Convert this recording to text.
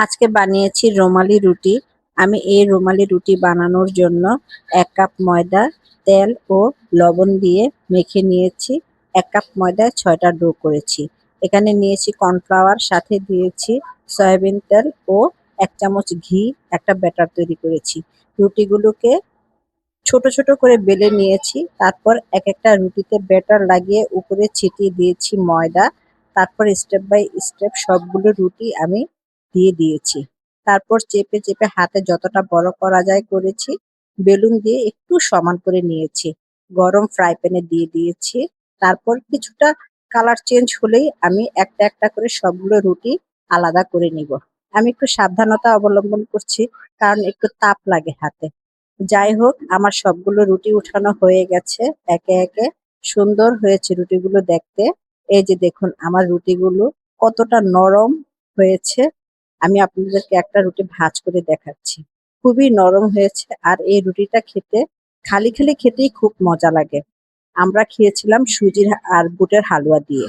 আজকে বানিয়েছি রুমালি রুটি। আমি এই রুমালি রুটি বানানোর জন্য ১ কাপ ময়দা, তেল ও লবণ দিয়ে মেখে নিয়েছি। ১ কাপ ময়দায় ৬টা ডো করেছি। এখানে নিয়েছি কর্নফ্লাওয়ার, সাথে দিয়েছি সয়াবিন তেল ও ১ চামচ ঘি। একটা ব্যাটার তৈরি করেছি। রুটিগুলোকে ছোট ছোট করে বেলে নিয়েছি। তারপর একটা রুটিতে ব্যাটার লাগিয়ে উপরে ছিটিয়ে দিয়েছি ময়দা। তারপর স্টেপ বাই স্টেপ সবগুলো রুটি আমি দিয়ে দিয়েছি। তারপর চেপে চেপে হাতে যতটা বড় করা যায় করেছি। বেলুন দিয়ে একটু সমান করে নিয়েছি। গরম ফ্রাই প্যানে দিয়ে দিয়েছি। তারপর কিছুটা কালার চেঞ্জ হলেই আমি একটা একটা করে সবগুলো রুটি আলাদা করে নিব। আমি একটু সাবধানতা অবলম্বন করছি, কারণ একটু তাপ লাগে হাতে। যাই হোক, আমার সবগুলো রুটি উঠানো হয়ে গেছে একে একে। সুন্দর হয়েছে রুটিগুলো দেখতে। এই যে দেখুন আমার রুটিগুলো কতটা নরম হয়েছে। আমি আপনাদেরকে একটা রুটি ভাঁজ করে দেখাচ্ছি। খুবই নরম হয়েছে, আর এই রুটিটা খেতে খালি খালি খেতেই খুব মজা লাগে। আমরা খেয়েছিলাম সুজির আর বুটের হালুয়া দিয়ে।